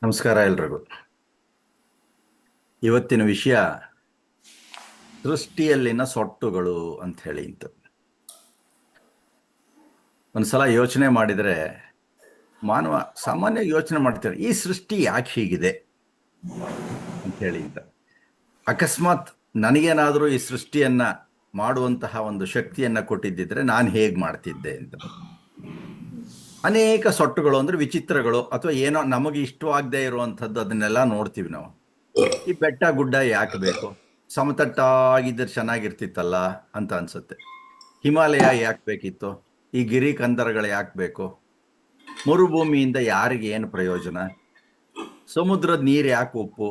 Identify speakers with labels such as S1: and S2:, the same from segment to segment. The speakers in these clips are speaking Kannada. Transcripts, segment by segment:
S1: ನಮಸ್ಕಾರ ಎಲ್ರಿಗೂ. ಇವತ್ತಿನ ವಿಷಯ ಸೃಷ್ಟಿಯಲ್ಲಿನ ಸೊಟ್ಟುಗಳು ಅಂತ ಹೇಳಿ ಅಂತ ಒಂದ್ಸಲ ಯೋಚನೆ ಮಾಡಿದರೆ ಮಾನವ ಸಾಮಾನ್ಯ ಯೋಚನೆ ಮಾಡ್ತಾರೆ, ಈ ಸೃಷ್ಟಿ ಯಾಕೆ ಹೀಗಿದೆ ಅಂತ ಹೇಳಿ ಅಂತ. ಅಕಸ್ಮಾತ್ ನನಗೇನಾದರೂ ಈ ಸೃಷ್ಟಿಯನ್ನ ಮಾಡುವಂತಹ ಒಂದು ಶಕ್ತಿಯನ್ನ ಕೊಟ್ಟಿದ್ದಿದ್ರೆ ನಾನು ಹೇಗೆ ಮಾಡ್ತಿದ್ದೆ ಅಂತ. ಅನೇಕ ಸೊಟ್ಟುಗಳು ಅಂದ್ರೆ ವಿಚಿತ್ರಗಳು ಅಥವಾ ಏನೋ ನಮಗೆ ಇಷ್ಟವಾಗದೇ ಇರುವಂಥದ್ದು ಅದನ್ನೆಲ್ಲ ನೋಡ್ತೀವಿ ನಾವು. ಈ ಬೆಟ್ಟ ಗುಡ್ಡ ಯಾಕೆ ಬೇಕು, ಸಮತಟ್ಟಾಗಿದ್ದರೆ ಚೆನ್ನಾಗಿರ್ತಿತ್ತಲ್ಲ ಅಂತ ಅನ್ಸುತ್ತೆ. ಹಿಮಾಲಯ ಯಾಕೆ ಬೇಕಿತ್ತು, ಈ ಗಿರಿ ಕಂದರಗಳು ಯಾಕೆ ಬೇಕು, ಮರುಭೂಮಿಯಿಂದ ಯಾರಿಗೆ ಏನು ಪ್ರಯೋಜನ, ಸಮುದ್ರದ ನೀರು ಯಾಕೆ ಉಪ್ಪು,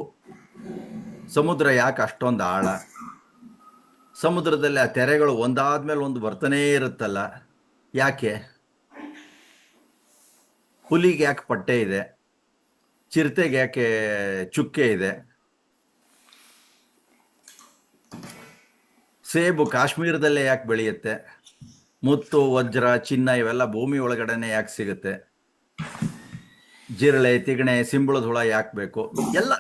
S1: ಸಮುದ್ರ ಯಾಕೆ ಅಷ್ಟೊಂದು ಆಳ, ಸಮುದ್ರದಲ್ಲಿ ಆ ತೆರೆಗಳು ಒಂದಾದ್ಮೇಲೆ ಒಂದು ಬರ್ತಾನೇ ಇರುತ್ತಲ್ಲ ಯಾಕೆ, ಹುಲಿಗೆ ಯಾಕೆ ಪಟ್ಟೆ ಇದೆ, ಚಿರತೆಗೆ ಯಾಕೆ ಚುಕ್ಕೆ ಇದೆ, ಸೇಬು ಕಾಶ್ಮೀರದಲ್ಲೇ ಯಾಕೆ ಬೆಳೆಯುತ್ತೆ, ಮುತ್ತು ವಜ್ರ ಚಿನ್ನ ಇವೆಲ್ಲ ಭೂಮಿ ಒಳಗಡೆನೆ ಯಾಕೆ ಸಿಗುತ್ತೆ, ಜಿರಳೆ ತಿಗಣೆ ಸಿಂಬಳದ ಹುಳ ಯಾಕೆ ಬೇಕು, ಎಲ್ಲ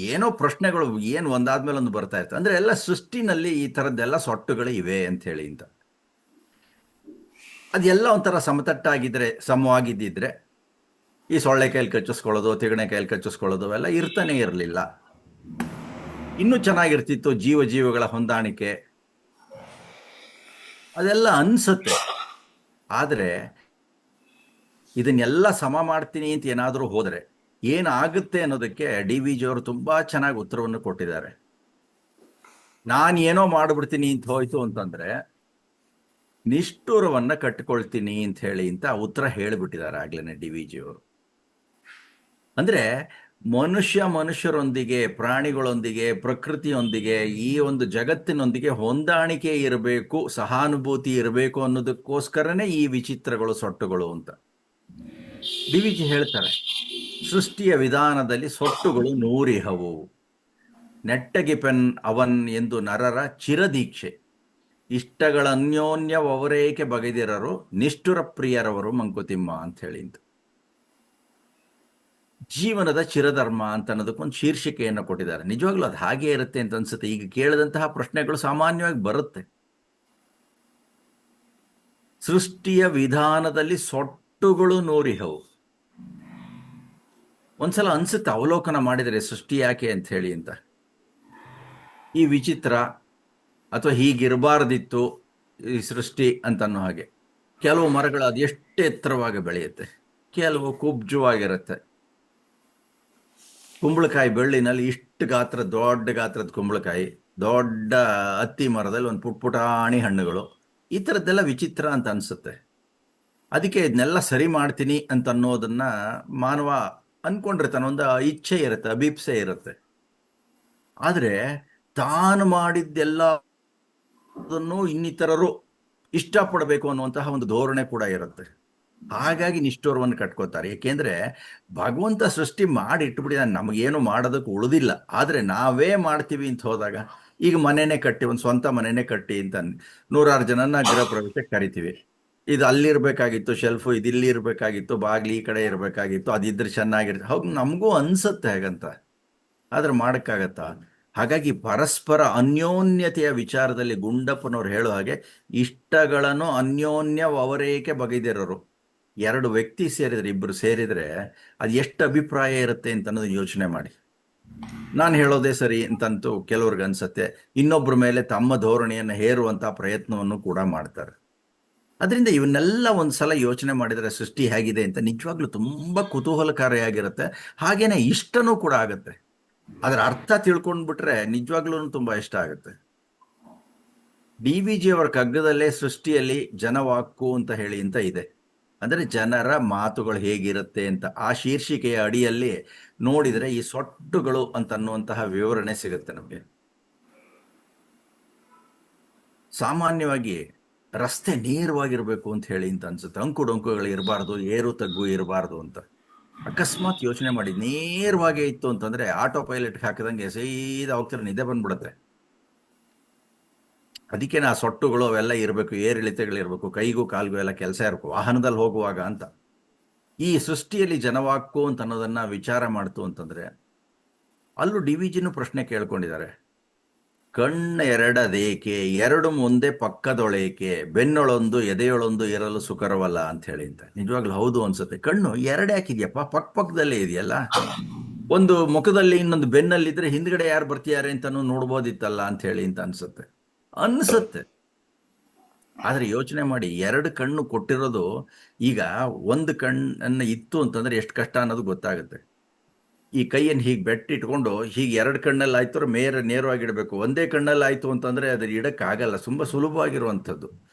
S1: ಏನೋ ಪ್ರಶ್ನೆಗಳು ಏನು ಒಂದಾದ್ಮೇಲೆ ಒಂದು ಬರ್ತಾ ಇರ್ತವೆ. ಅಂದ್ರೆ ಎಲ್ಲ ಸೃಷ್ಟಿನಲ್ಲಿ ಈ ತರದ್ದೆಲ್ಲ ಸೊಟ್ಟುಗಳು ಇವೆ ಅಂತ ಹೇಳಿ ಅಂತ. ಅದೆಲ್ಲ ಒಂಥರ ಸಮತಟ್ಟಾಗಿದ್ರೆ ಸಮವಾಗಿದ್ದಿದ್ರೆ ಈ ಸೊಳ್ಳೆ ಕೈಲಿ ಕಚ್ಚಿಸ್ಕೊಳ್ಳೋದು ತಿಗಣೆ ಕೈಲಿ ಕಚ್ಚಿಸ್ಕೊಳ್ಳೋದು ಅವೆಲ್ಲ ಇರ್ತಾನೆ ಇರಲಿಲ್ಲ. ಇನ್ನೂ ಚೆನ್ನಾಗಿರ್ತಿತ್ತು ಜೀವಗಳ ಹೊಂದಾಣಿಕೆ, ಅದೆಲ್ಲ ಅನ್ಸುತ್ತೆ. ಆದರೆ ಇದನ್ನೆಲ್ಲ ಸಮ ಮಾಡ್ತೀನಿ ಅಂತ ಏನಾದರೂ ಹೋದರೆ ಏನಾಗುತ್ತೆ ಅನ್ನೋದಕ್ಕೆ DVG ಅವರು ತುಂಬಾ ಚೆನ್ನಾಗಿ ಉತ್ತರವನ್ನು ಕೊಟ್ಟಿದ್ದಾರೆ. ನಾನು ಏನೋ ಮಾಡ್ಬಿಡ್ತೀನಿ ಅಂತ ಹೋಯ್ತು ಅಂತಂದ್ರೆ ನಿಷ್ಠುರವನ್ನ ಕಟ್ಟಿಕೊಳ್ತೀನಿ ಅಂತ ಹೇಳಿ ಅಂತ ಉತ್ತರ ಹೇಳಿಬಿಟ್ಟಿದ್ದಾರೆ ಆಗ್ಲೇನೆ DVG ಅವರು. ಅಂದ್ರೆ ಮನುಷ್ಯರೊಂದಿಗೆ, ಪ್ರಾಣಿಗಳೊಂದಿಗೆ, ಪ್ರಕೃತಿಯೊಂದಿಗೆ, ಈ ಒಂದು ಜಗತ್ತಿನೊಂದಿಗೆ ಹೊಂದಾಣಿಕೆ ಇರಬೇಕು, ಸಹಾನುಭೂತಿ ಇರಬೇಕು ಅನ್ನೋದಕ್ಕೋಸ್ಕರನೇ ಈ ವಿಚಿತ್ರಗಳು ಸೊಟ್ಟುಗಳು ಅಂತ DVG ಹೇಳ್ತಾರೆ. ಸೃಷ್ಟಿಯ ವಿಧಾನದಲ್ಲಿ ಸೊಟ್ಟುಗಳು ನೂರಿಹವು, ನೆಟ್ಟಗಿಪೆನ್ ಅವನ್ ಎಂದು ನರರ ಚಿರದೀಕ್ಷೆ, ಇಷ್ಟಗಳ ಅನ್ಯೋನ್ಯವರೇಕೆ ಬಗೆದಿರರು, ನಿಷ್ಠುರ ಪ್ರಿಯರವರು ಮಂಕುತಿಮ್ಮ ಅಂತ ಹೇಳಿ. ಜೀವನದ ಚಿರಧರ್ಮ ಅಂತ ಅನ್ನೋದಕ್ಕೊಂದು ಶೀರ್ಷಿಕೆಯನ್ನು ಕೊಟ್ಟಿದ್ದಾರೆ. ನಿಜವಾಗ್ಲೂ ಅದು ಹಾಗೆ ಇರುತ್ತೆ ಅಂತ ಅನ್ಸುತ್ತೆ. ಈಗ ಕೇಳಿದಂತಹ ಪ್ರಶ್ನೆಗಳು ಸಾಮಾನ್ಯವಾಗಿ ಬರುತ್ತೆ. ಸೃಷ್ಟಿಯ ವಿಧಾನದಲ್ಲಿ ಸೊಟ್ಟುಗಳು ನೂರಿಹವು. ಒಂದ್ಸಲ ಅನ್ಸುತ್ತೆ ಅವಲೋಕನ ಮಾಡಿದರೆ ಸೃಷ್ಟಿ ಯಾಕೆ ಅಂತ ಹೇಳಿ ಅಂತ. ಈ ವಿಚಿತ್ರ ಅಥವಾ ಹೀಗಿರಬಾರ್ದಿತ್ತು ಈ ಸೃಷ್ಟಿ ಅಂತನ್ನೋ ಹಾಗೆ. ಕೆಲವು ಮರಗಳು ಅದೆಷ್ಟು ಎತ್ತರವಾಗಿ ಬೆಳೆಯುತ್ತೆ, ಕೆಲವು ಕುಬ್ಜವಾಗಿರುತ್ತೆ. ಕುಂಬಳಕಾಯಿ ಬೆಳ್ಳಿನಲ್ಲಿ ಇಷ್ಟು ದೊಡ್ಡ ಗಾತ್ರದ ಕುಂಬಳಕಾಯಿ, ದೊಡ್ಡ ಹತ್ತಿ ಮರದಲ್ಲಿ ಒಂದು ಪುಟಾಣಿ ಹಣ್ಣುಗಳು, ಈ ಥರದ್ದೆಲ್ಲ ವಿಚಿತ್ರ ಅಂತ ಅನ್ಸುತ್ತೆ. ಅದಕ್ಕೆ ಇದನ್ನೆಲ್ಲ ಸರಿ ಮಾಡ್ತೀನಿ ಅಂತ ಅನ್ನೋದನ್ನ ಮಾನವ ಅನ್ಕೊಂಡಿರ್ತಾನೆ, ಒಂದು ಇಚ್ಛೆ ಇರುತ್ತೆ, ಅಭಿಪ್ಸೆ ಇರುತ್ತೆ. ಆದರೆ ತಾನು ಮಾಡಿದ್ದೆಲ್ಲದನ್ನು ಇನ್ನಿತರರು ಇಷ್ಟಪಡಬೇಕು ಅನ್ನುವಂತಹ ಒಂದು ಧೋರಣೆ ಕೂಡ ಇರುತ್ತೆ. ಹಾಗಾಗಿ ನಿಷ್ಠುರವನ್ನು ಕಟ್ಕೋತಾರೆ. ಏಕೆಂದ್ರೆ ಭಗವಂತ ಸೃಷ್ಟಿ ಮಾಡಿ ಇಟ್ಬಿಟ್ಟಿದ್ದಾನೆ, ನಮಗೇನು ಮಾಡೋದಕ್ಕೆ ಉಳಿದಿಲ್ಲ. ಆದರೆ ನಾವೇ ಮಾಡ್ತೀವಿ ಅಂತ ಹೋದಾಗ, ಈಗ ಮನೆನೇ ಕಟ್ಟಿ, ಒಂದು ಸ್ವಂತ ಮನೆನೇ ಕಟ್ಟಿ ಅಂತ 100 ಜನನ ಗೃಹ ಪ್ರವೇಶಕ್ಕೆ ಕರಿತೀವಿ. ಇದು ಅಲ್ಲಿರ್ಬೇಕಾಗಿತ್ತು ಶೆಲ್ಫು, ಇದಿಲ್ಲಿ ಇರಬೇಕಾಗಿತ್ತು, ಬಾಗ್ಲಿ ಈ ಕಡೆ ಇರಬೇಕಾಗಿತ್ತು, ಅದಿದ್ರೆ ಚೆನ್ನಾಗಿರುತ್ತೆ. ಹೌದು, ನಮಗೂ ಅನ್ಸುತ್ತೆ ಹಾಗಂತ. ಆದ್ರೆ ಮಾಡೋಕ್ಕಾಗತ್ತಾ? ಹಾಗಾಗಿ ಪರಸ್ಪರ ಅನ್ಯೋನ್ಯತೆಯ ವಿಚಾರದಲ್ಲಿ ಗುಂಡಪ್ಪನವ್ರು ಹೇಳೋ ಹಾಗೆ, ಇಷ್ಟಗಳನ್ನು ಅನ್ಯೋನ್ಯವರೇಕೆ ಬಗೆದಿರೋರು. ಎರಡು ವ್ಯಕ್ತಿ ಸೇರಿದ್ರೆ, ಇಬ್ಬರು ಸೇರಿದ್ರೆ ಅದು ಎಷ್ಟು ಅಭಿಪ್ರಾಯ ಇರುತ್ತೆ ಅಂತ ಅನ್ನೋದು ಯೋಚನೆ ಮಾಡಿ. ನಾನು ಹೇಳೋದೇ ಸರಿ ಅಂತಂತೂ ಕೆಲವ್ರಿಗೆ ಅನ್ಸತ್ತೆ, ಇನ್ನೊಬ್ಬರ ಮೇಲೆ ತಮ್ಮ ಧೋರಣೆಯನ್ನು ಹೇರುವಂತಹ ಪ್ರಯತ್ನವನ್ನು ಕೂಡ ಮಾಡ್ತಾರೆ. ಅದರಿಂದ ಇವನ್ನೆಲ್ಲ ಒಂದ್ಸಲ ಯೋಚನೆ ಮಾಡಿದರೆ ಸೃಷ್ಟಿ ಹೇಗಿದೆ ಅಂತ ನಿಜವಾಗ್ಲೂ ತುಂಬಾ ಕುತೂಹಲಕಾರಿಯಾಗಿರುತ್ತೆ. ಹಾಗೇನೆ ಇಷ್ಟನೂ ಕೂಡ ಆಗುತ್ತೆ. ಅದರ ಅರ್ಥ ತಿಳ್ಕೊಂಡ್ಬಿಟ್ರೆ ನಿಜವಾಗ್ಲೂ ತುಂಬಾ ಇಷ್ಟ ಆಗುತ್ತೆ. DVG ಅವರ ಕಗ್ಗದಲ್ಲೇ ಸೃಷ್ಟಿಯಲ್ಲಿ ಜನವಾಕ್ಕು ಅಂತ ಹೇಳಿ ಅಂತ ಇದೆ. ಅಂದ್ರೆ ಜನರ ಮಾತುಗಳು ಹೇಗಿರುತ್ತೆ ಅಂತ ಆ ಶೀರ್ಷಿಕೆಯ ಅಡಿಯಲ್ಲಿ ನೋಡಿದರೆ ಈ ಸೊಟ್ಟುಗಳು ಅಂತನ್ನುವಂತಹ ವಿವರಣೆ ಸಿಗುತ್ತೆ ನಮಗೆ. ಸಾಮಾನ್ಯವಾಗಿ ರಸ್ತೆ ನೇರವಾಗಿರ್ಬೇಕು ಅಂತ ಹೇಳಿ ಅಂತ ಅನ್ಸುತ್ತೆ, ಅಂಕುಡೊಂಕುಗಳು ಇರಬಾರ್ದು, ಏರು ತಗ್ಗು ಇರಬಾರ್ದು ಅಂತ. ಅಕಸ್ಮಾತ್ ಯೋಚನೆ ಮಾಡಿ ನೇರವಾಗೇ ಇತ್ತು ಅಂತಂದ್ರೆ ಆಟೋ ಪೈಲಟ್ ಹಾಕಿದಂಗೆ ಸೀದಾ ಹೋಗ್ತಾರೆ, ನಿದ್ದೆ ಬಂದ್ಬಿಡುತ್ತೆ. ಅದಕ್ಕೆ ನಾ ಸೊಟ್ಟುಗಳು ಅವೆಲ್ಲ ಇರಬೇಕು, ಏರಿಳಿತಗಳಿರ್ಬೇಕು, ಕೈಗೂ ಕಾಲ್ಗೂ ಎಲ್ಲ ಕೆಲಸ ಇರಬೇಕು ವಾಹನದಲ್ಲಿ ಹೋಗುವಾಗ ಅಂತ. ಈ ಸೃಷ್ಟಿಯಲ್ಲಿ ಜನವಾಕು ಅಂತ ಅನ್ನೋದನ್ನ ವಿಚಾರ ಮಾಡ್ತು ಅಂತಂದ್ರೆ ಅಲ್ಲೂ ಡಿ ವಿ ಜಿನೂ ಪ್ರಶ್ನೆ ಕೇಳ್ಕೊಂಡಿದ್ದಾರೆ. ಕಣ್ಣು ಎರಡದೇಕೆ, ಎರಡು ಮುಂದೆ ಪಕ್ಕದೊಳೇಕೆ, ಬೆನ್ನೊಳೊಂದು ಎದೆಯೊಳೊಂದು ಇರಲು ಸುಕರವಲ್ಲ ಅಂತ ಹೇಳಿ ಅಂತ. ನಿಜವಾಗ್ಲೂ ಹೌದು ಅನ್ಸುತ್ತೆ. ಕಣ್ಣು ಎರಡು ಯಾಕಿದ್ಯಪ್ಪ, ಪಕ್ಕದಲ್ಲೇ ಇದೆಯಲ್ಲ. ಒಂದು ಮುಖದಲ್ಲಿ ಇನ್ನೊಂದು ಬೆನ್ನಲ್ಲಿದ್ರೆ ಹಿಂದ್ಗಡೆ ಯಾರು ಬರ್ತಿದ್ದಾರೆ ಅಂತಾನು ನೋಡ್ಬೋದಿತ್ತಲ್ಲ ಅಂತ ಹೇಳಿ ಅಂತ ಅನ್ಸುತ್ತೆ. ಆದ್ರೆ ಯೋಚನೆ ಮಾಡಿ, ಎರಡು ಕಣ್ಣು ಕೊಟ್ಟಿರೋದು, ಈಗ ಒಂದು ಕಣ್ಣನ್ನು ಇತ್ತು ಅಂತಂದ್ರೆ ಎಷ್ಟು ಕಷ್ಟ ಅನ್ನೋದು ಗೊತ್ತಾಗುತ್ತೆ. ಈ ಕೈಯನ್ನು ಹೀಗೆ ಬೆಟ್ಟಿಟ್ಕೊಂಡು ಹೀಗೆ ಎರಡು ಕಣ್ಣಲ್ಲಿ ಆಯ್ತು ನೇರವಾಗಿಡಬೇಕು. ಒಂದೇ ಕಣ್ಣಲ್ಲಿ ಆಯ್ತು ಅಂತಂದ್ರೆ ಅದ್ರ ಇಡಕ್ಕಾಗಲ್ಲ. ತುಂಬಾ ಸುಲಭವಾಗಿರುವಂಥದ್ದು.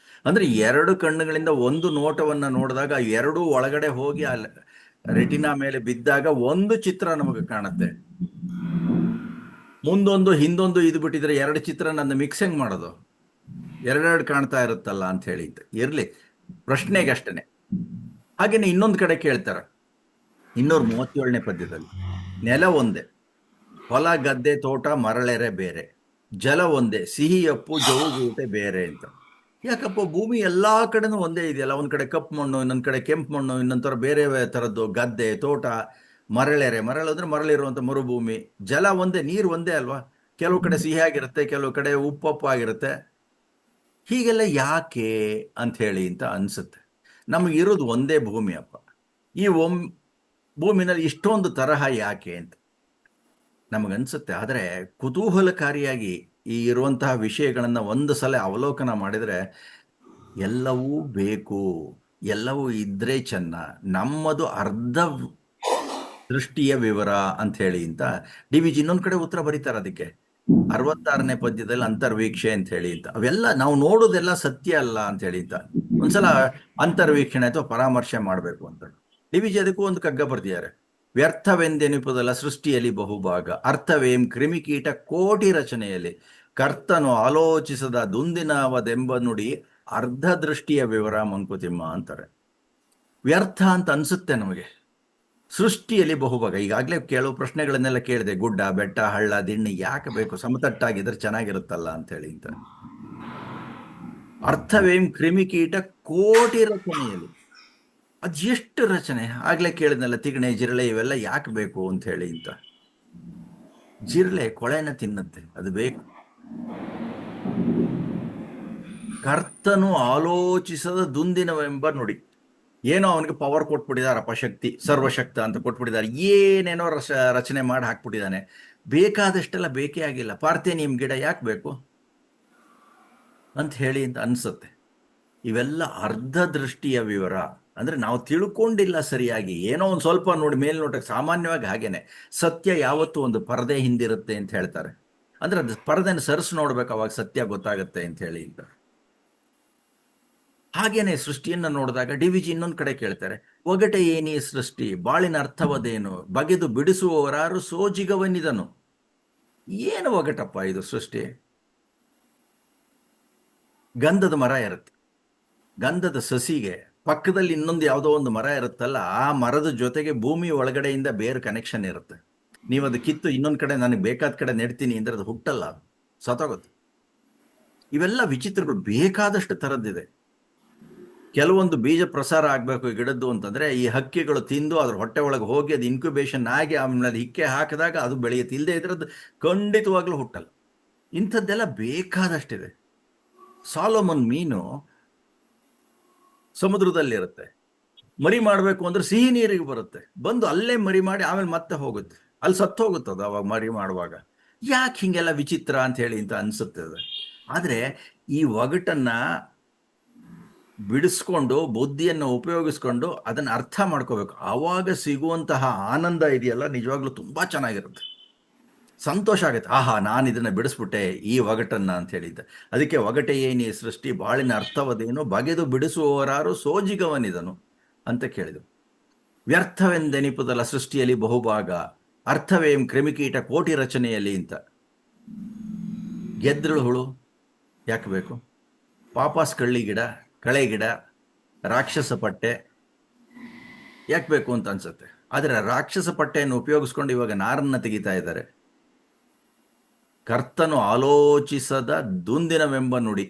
S1: ಅಂದ್ರೆ ಎರಡು ಕಣ್ಣುಗಳಿಂದ ಒಂದು ನೋಟವನ್ನ ನೋಡಿದಾಗ ಎರಡೂ ಒಳಗಡೆ ಹೋಗಿ ಆ ರೆಟಿನಾ ಮೇಲೆ ಬಿದ್ದಾಗ ಒಂದು ಚಿತ್ರ ನಮಗೆ ಕಾಣುತ್ತೆ. ಮುಂದೊಂದು ಹಿಂದೊಂದು ಇದು ಬಿಟ್ಟಿದ್ರೆ ಎರಡು ಚಿತ್ರ ನನ್ನ ಮಿಕ್ಸ್ ಹೆಂಗ್ ಮಾಡೋದು? ಎರಡೆರಡು ಕಾಣ್ತಾ ಇರುತ್ತಲ್ಲ ಅಂತ ಹೇಳಿ ಇರ್ಲಿ, ಪ್ರಶ್ನೆಗೆ ಅಷ್ಟೇನೆ. ಹಾಗೇನೆ ಇನ್ನೊಂದು ಕಡೆ ಕೇಳ್ತಾರೆ 237ನೇ ಪದ್ಯದಲ್ಲಿ, ನೆಲ ಒಂದೇ, ಹೊಲ ಗದ್ದೆ ತೋಟ ಮರಳೆರೆ ಬೇರೆ, ಜಲ ಒಂದೇ, ಸಿಹಿಯಪ್ಪು ಜವುಗೂಟೆ ಬೇರೆ ಅಂತ. ಯಾಕಪ್ಪ, ಭೂಮಿ ಎಲ್ಲಾ ಕಡೆನೂ ಒಂದೇ ಇದೆಯಲ್ಲ. ಒಂದ್ ಕಡೆ ಕಪ್ಪು ಮಣ್ಣು, ಇನ್ನೊಂದ್ ಕಡೆ ಕೆಂಪು ಮಣ್ಣು, ಇನ್ನೊಂದ್ ತರ ಬೇರೆ ತರದ್ದು ಗದ್ದೆ ತೋಟ, ಮರಳೆರೆ, ಮರಳಂದ್ರೆ ಮರಳಿರುವಂತ ಮರುಭೂಮಿ, ಜಲ ಒಂದೇ, ನೀರು ಒಂದೇ ಅಲ್ವಾ. ಕೆಲವು ಕಡೆ ಸಿಹಿಯಾಗಿರುತ್ತೆ, ಕೆಲವು ಕಡೆ ಉಪ್ಪಪ್ಪಾಗಿರುತ್ತೆ. ಹೀಗೆಲ್ಲ ಯಾಕೆ ಅಂತ ಹೇಳಿ ಅಂತ ಅನ್ಸುತ್ತೆ. ನಮಗಿರೋದು ಒಂದೇ ಭೂಮಿ ಅಪ್ಪ, ಈ ಭೂಮಿನಲ್ಲಿ ಇಷ್ಟೊಂದು ತರಹ ಯಾಕೆ ಅಂತ ನಮಗನ್ಸುತ್ತೆ. ಆದರೆ ಕುತೂಹಲಕಾರಿಯಾಗಿ ಈ ಇರುವಂತಹ ವಿಷಯಗಳನ್ನ ಒಂದು ಸಲ ಅವಲೋಕನ ಮಾಡಿದರೆ ಎಲ್ಲವೂ ಬೇಕು, ಎಲ್ಲವೂ ಇದ್ರೆ ಚೆನ್ನ, ನಮ್ಮದು ಅರ್ಧ ದೃಷ್ಟಿಯ ವಿವರ ಅಂತ ಹೇಳಿ ಅಂತ ಡಿ ವಿ ಜಿ ಇನ್ನೊಂದು ಕಡೆ ಉತ್ತರ ಬರೀತಾರೆ ಅದಕ್ಕೆ 66ನೇ ಪದ್ಯದಲ್ಲಿ ಅಂತರ್ವೀಕ್ಷೆ ಅಂತ ಹೇಳಿ ಅಂತ. ಅವೆಲ್ಲ ನಾವು ನೋಡೋದೆಲ್ಲ ಸತ್ಯ ಅಲ್ಲ ಅಂತ ಹೇಳಿ ಅಂತ ಒಂದ್ಸಲ ಅಂತರ್ವೀಕ್ಷಣೆ ಅಥವಾ ಪರಾಮರ್ಶೆ ಮಾಡಬೇಕು ಅಂತ ಡಿ ವಿ ಜಿ ಅದಕ್ಕೂ ಒಂದು ಕಗ್ಗ ಬರ್ದಿದ್ದಾರೆ. ವ್ಯರ್ಥವೆಂದೆನಿಪುದಲ್ಲ ಸೃಷ್ಟಿಯಲ್ಲಿ ಬಹುಭಾಗ, ಅರ್ಥವೇಂ ಕ್ರಿಮಿಕೀಟ ಕೋಟಿ ರಚನೆಯಲ್ಲಿ, ಕರ್ತನು ಆಲೋಚಿಸದ ದುಂದಿನವದೆಂಬ ನುಡಿ, ಅರ್ಧ ದೃಷ್ಟಿಯ ವಿವರ ಮಂಕುತಿಮ್ಮ ಅಂತಾರೆ. ವ್ಯರ್ಥ ಅಂತ ಅನ್ಸುತ್ತೆ ನಮಗೆ. ಸೃಷ್ಟಿಯಲ್ಲಿ ಬಹುಭಾಗ, ಈಗಾಗಲೇ ಕೆಲವು ಪ್ರಶ್ನೆಗಳನ್ನೆಲ್ಲ ಕೇಳಿದೆ. ಗುಡ್ಡ ಬೆಟ್ಟ ಹಳ್ಳ ದಿಣ್ಣಿ ಯಾಕೆ ಬೇಕು, ಸಮತಟ್ಟಾಗಿದ್ರೆ ಚೆನ್ನಾಗಿರುತ್ತಲ್ಲ ಅಂತ ಹೇಳಿ ಅಂತ. ಅರ್ಥವೇಂ ಕ್ರಿಮಿಕೀಟ ಕೋಟಿ ರಚನೆಯಲ್ಲಿ, ಎಷ್ಟು ರಚನೆ. ಆಗ್ಲೇ ಕೇಳಿದ್ನಲ್ಲ, ತಿಗಣೆ ಜಿರಳೆ ಇವೆಲ್ಲ ಯಾಕೆ ಬೇಕು ಅಂತ ಹೇಳಿ ಅಂತ. ಜಿರಳೆ ಕೊಳೆನ ತಿನ್ನುತ್ತೆ, ಅದು ಬೇಕು. ಕರ್ತನು ಆಲೋಚಿಸದ ದುಂದಿನವೆಂಬ ನುಡಿ, ಏನೋ ಅವನಿಗೆ ಪವರ್ ಕೊಟ್ಬಿಟ್ಟಿದಾರಪ್ಪ, ಶಕ್ತಿ, ಸರ್ವಶಕ್ತ ಅಂತ ಕೊಟ್ಬಿಟ್ಟಿದ್ದಾರೆ, ಏನೇನೋ ರಚನೆ ಮಾಡಿ ಹಾಕ್ಬಿಟ್ಟಿದ್ದಾನೆ. ಬೇಕಾದಷ್ಟೆಲ್ಲ ಬೇಕೇ ಆಗಿಲ್ಲ. ಪಾರ್ಥೇನಿಯಂ ಗಿಡ ಯಾಕೆ ಬೇಕು ಅಂತ ಹೇಳಿ ಅಂತ ಅನ್ಸುತ್ತೆ. ಇವೆಲ್ಲ ಅರ್ಧ ದೃಷ್ಟಿಯ ವಿವರ. ಅಂದ್ರೆ ನಾವು ತಿಳ್ಕೊಂಡಿಲ್ಲ ಸರಿಯಾಗಿ, ಏನೋ ಒಂದು ಸ್ವಲ್ಪ ನೋಡಿ ಮೇಲ್ನೋಟಕ್ಕೆ. ಸಾಮಾನ್ಯವಾಗಿ ಹಾಗೇನೆ, ಸತ್ಯ ಯಾವತ್ತೂ ಒಂದು ಪರದೆ ಹಿಂದಿರುತ್ತೆ ಅಂತ ಹೇಳ್ತಾರೆ. ಅಂದ್ರೆ ಅದು ಪರದೆನ ಸರಿಸಿ ನೋಡ್ಬೇಕು, ಅವಾಗ ಸತ್ಯ ಗೊತ್ತಾಗುತ್ತೆ ಅಂತ ಹೇಳಿ ಅಂತ. ಹಾಗೇನೆ ಸೃಷ್ಟಿಯನ್ನ ನೋಡಿದಾಗ ಡಿ ವಿ ಜಿ ಇನ್ನೊಂದು ಕಡೆ ಕೇಳ್ತಾರೆ, ಒಗಟೆ ಏನಿ ಸೃಷ್ಟಿ, ಬಾಳಿನ ಅರ್ಥವದೇನು, ಬಗೆದು ಬಿಡಿಸುವವರಾರು ಸೋಜಿಗವನಿದನು. ಏನು ಒಗಟಪ್ಪ ಇದು ಸೃಷ್ಟಿ? ಗಂಧದ ಮರ ಇರುತ್ತೆ, ಗಂಧದ ಸಸಿಗೆ ಪಕ್ಕದಲ್ಲಿ ಇನ್ನೊಂದು ಯಾವುದೋ ಒಂದು ಮರ ಇರುತ್ತಲ್ಲ, ಆ ಮರದ ಜೊತೆಗೆ ಭೂಮಿ ಒಳಗಡೆಯಿಂದ ಬೇರೆ ಕನೆಕ್ಷನ್ ಇರುತ್ತೆ. ನೀವು ಅದು ಕಿತ್ತು ಇನ್ನೊಂದು ಕಡೆ ನನಗೆ ಬೇಕಾದ ಕಡೆ ನೆಡ್ತೀನಿ ಅಂದ್ರೆ ಅದು ಹುಟ್ಟಲ್ಲ, ಸತ್ತೋಗುತ್ತೆ. ಇವೆಲ್ಲ ವಿಚಿತ್ರಗಳು ಬೇಕಾದಷ್ಟು ಥರದ್ದಿದೆ. ಕೆಲವೊಂದು ಬೀಜ ಪ್ರಸಾರ ಆಗಬೇಕು ಗಿಡದ್ದು ಅಂತಂದ್ರೆ ಈ ಹಕ್ಕಿಗಳು ತಿಂದು ಅದ್ರ ಹೊಟ್ಟೆ ಒಳಗೆ ಹೋಗಿ ಅದು ಇನ್ಕ್ಯುಬೇಷನ್ ಆಗಿ ಆಮೇಲೆ ಹಿಕ್ಕೆ ಹಾಕಿದಾಗ ಅದು ಬೆಳೆಯುತ್ತೆ. ಇಲ್ಲದೆ ಇದ್ರದ್ದು ಖಂಡಿತವಾಗ್ಲೂ ಹುಟ್ಟಲ್ಲ. ಇಂಥದ್ದೆಲ್ಲ ಬೇಕಾದಷ್ಟಿದೆ. ಸಾಲೋಮನ್ ಮೀನು ಸಮುದ್ರದಲ್ಲಿರುತ್ತೆ, ಮರಿ ಮಾಡಬೇಕು ಅಂದ್ರೆ ಸಿಹಿ ನೀರಿಗೆ ಬರುತ್ತೆ, ಬಂದು ಅಲ್ಲೇ ಮರಿ ಮಾಡಿ ಆಮೇಲೆ ಮತ್ತೆ ಹೋಗುತ್ತೆ, ಅಲ್ಲಿ ಸತ್ತು ಹೋಗುತ್ತದೆ ಅವಾಗ ಮರಿ ಮಾಡುವಾಗ. ಯಾಕೆ ಹಿಂಗೆಲ್ಲ ವಿಚಿತ್ರ ಅಂತ ಹೇಳಿ ಅಂತ ಅನ್ಸುತ್ತದೆ. ಆದ್ರೆ ಈ ಒಗಟನ್ನ ಬಿಡಿಸ್ಕೊಂಡು ಬುದ್ಧಿಯನ್ನು ಉಪಯೋಗಿಸ್ಕೊಂಡು ಅದನ್ನ ಅರ್ಥ ಮಾಡ್ಕೋಬೇಕು. ಆವಾಗ ಸಿಗುವಂತಹ ಆನಂದ ಇದೆಯಲ್ಲ, ನಿಜವಾಗ್ಲೂ ತುಂಬಾ ಚೆನ್ನಾಗಿರುತ್ತೆ, ಸಂತೋಷ ಆಗುತ್ತೆ. ಆಹಾ, ನಾನು ಇದನ್ನ ಬಿಡಿಸ್ಬಿಟ್ಟೆ ಈ ಒಗಟನ್ನ ಅಂತ ಹೇಳಿದ್ದೆ. ಅದಕ್ಕೆ ಒಗಟೆ ಏನಿ ಸೃಷ್ಟಿ, ಬಾಳಿನ ಅರ್ಥವದೇನು, ಬಗೆದು ಬಿಡಿಸುವವರಾರು ಸೋಜಿಗವನಿದನು ಅಂತ ಕೇಳಿದರು. ವ್ಯರ್ಥವೆಂದೆನಿಪುದಲ್ಲ ಸೃಷ್ಟಿಯಲ್ಲಿ ಬಹುಭಾಗ, ಅರ್ಥವೇಂ ಕ್ರಿಮಿಕೀಟ ಕೋಟಿ ರಚನೆಯಲ್ಲಿ ಅಂತ. ಗೆದ್ರಳು ಹುಳು ಯಾಕೆ ಬೇಕು, ಪಾಪಾಸ್ ಕಳ್ಳಿ ಗಿಡ, ಕಳೆ ಗಿಡ, ರಾಕ್ಷಸ ಪಟ್ಟೆ ಯಾಕೆ ಬೇಕು ಅಂತ ಅನ್ಸುತ್ತೆ. ಆದರೆ ರಾಕ್ಷಸ ಪಟ್ಟೆಯನ್ನು ಉಪಯೋಗಿಸ್ಕೊಂಡು ಇವಾಗ ನಾರನ್ನ ತೆಗಿತಾ ಇದ್ದಾರೆ. ಕರ್ತನು ಆಲೋಚಿಸದ ದುಂದಿನವೆಂಬ ನುಡಿ,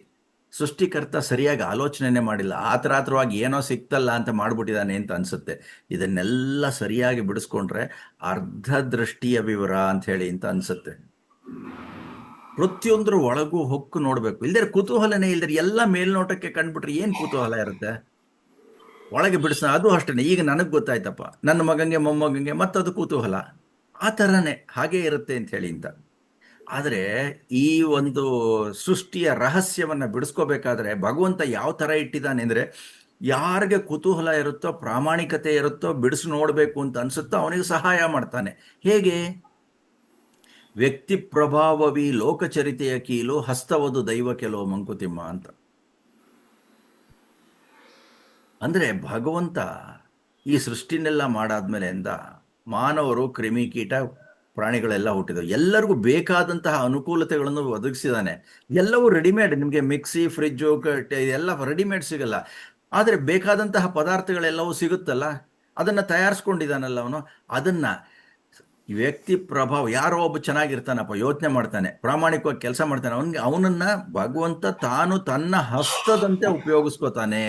S1: ಸೃಷ್ಟಿಕರ್ತ ಸರಿಯಾಗಿ ಆಲೋಚನೆನೇ ಮಾಡಿಲ್ಲ, ಆತರಾತ್ರವಾಗಿ ಏನೋ ಸಿಕ್ತಲ್ಲ ಅಂತ ಮಾಡ್ಬಿಟ್ಟಿದ್ದಾನೆ ಅಂತ ಅನ್ಸುತ್ತೆ. ಇದನ್ನೆಲ್ಲ ಸರಿಯಾಗಿ ಬಿಡಿಸ್ಕೊಂಡ್ರೆ ಅರ್ಧ ದೃಷ್ಟಿಯ ವಿವರ ಅಂತ ಹೇಳಿ ಅಂತ ಅನ್ಸುತ್ತೆ. ಪ್ರತಿಯೊಂದ್ರ ಒಳಗೂ ಹೊಕ್ಕು ನೋಡ್ಬೇಕು, ಇಲ್ದೇ ಕುತೂಹಲನೇ ಇಲ್ದ್ರೆ ಎಲ್ಲ ಮೇಲ್ನೋಟಕ್ಕೆ ಕಂಡ್ಬಿಟ್ರೆ ಏನ್ ಕುತೂಹಲ ಇರುತ್ತೆ? ಒಳಗೆ ಬಿಡಿಸ ಅದು ಅಷ್ಟೇ. ಈಗ ನನಗೆ ಗೊತ್ತಾಯ್ತಪ್ಪ, ನನ್ನ ಮಗಂಗೆ ಮೊಮ್ಮಗಂಗೆ ಮತ್ತದು ಕುತೂಹಲ, ಆ ಥರನೇ ಹಾಗೇ ಇರುತ್ತೆ ಅಂತ ಹೇಳಿ ಅಂತ. ಆದರೆ ಈ ಒಂದು ಸೃಷ್ಟಿಯ ರಹಸ್ಯವನ್ನ ಬಿಡಿಸ್ಕೋಬೇಕಾದ್ರೆ ಭಗವಂತ ಯಾವ ಥರ ಇಟ್ಟಿದ್ದಾನೆ ಅಂದರೆ, ಯಾರಿಗೆ ಕುತೂಹಲ ಇರುತ್ತೋ, ಪ್ರಾಮಾಣಿಕತೆ ಇರುತ್ತೋ, ಬಿಡಿಸಿ ನೋಡಬೇಕು ಅಂತ ಅನ್ಸುತ್ತೋ ಅವನಿಗೆ ಸಹಾಯ ಮಾಡ್ತಾನೆ. ಹೇಗೆ? ವ್ಯಕ್ತಿ ಪ್ರಭಾವವಿ ಲೋಕಚರಿತೆಯ ಕೀಲು, ಹಸ್ತವದು ದೈವ ಕೆಲವು ಮಂಕುತಿಮ್ಮ ಅಂತ. ಅಂದರೆ ಭಗವಂತ ಈ ಸೃಷ್ಟಿನೆಲ್ಲ ಮಾಡಾದ್ಮೇಲೆ ಮಾನವರು, ಕ್ರಿಮಿಕೀಟ, ಪ್ರಾಣಿಗಳೆಲ್ಲ ಹುಟ್ಟಿದವು. ಎಲ್ಲರಿಗೂ ಬೇಕಾದಂತಹ ಅನುಕೂಲತೆಗಳನ್ನು ಒದಗಿಸಿದಾನೆ. ಎಲ್ಲವೂ ರೆಡಿಮೇಡ್. ನಿಮಗೆ ಮಿಕ್ಸಿ, ಫ್ರಿಜ್ಜು ಎಲ್ಲ ರೆಡಿಮೇಡ್ ಸಿಗಲ್ಲ, ಆದರೆ ಬೇಕಾದಂತಹ ಪದಾರ್ಥಗಳೆಲ್ಲವೂ ಸಿಗುತ್ತಲ್ಲ, ಅದನ್ನು ತಯಾರಿಸ್ಕೊಂಡಿದ್ದಾನಲ್ಲ ಅವನು. ಅದನ್ನು ವ್ಯಕ್ತಿ ಪ್ರಭಾವ, ಯಾರೋ ಒಬ್ಬ ಚೆನ್ನಾಗಿರ್ತಾನಪ್ಪ, ಯೋಚನೆ ಮಾಡ್ತಾನೆ, ಪ್ರಾಮಾಣಿಕವಾಗಿ ಕೆಲಸ ಮಾಡ್ತಾನೆ, ಅವನನ್ನ ಭಗವಂತ ತಾನು ತನ್ನ ಹಸ್ತದಂತೆ ಉಪಯೋಗಿಸ್ಕೋತಾನೆ.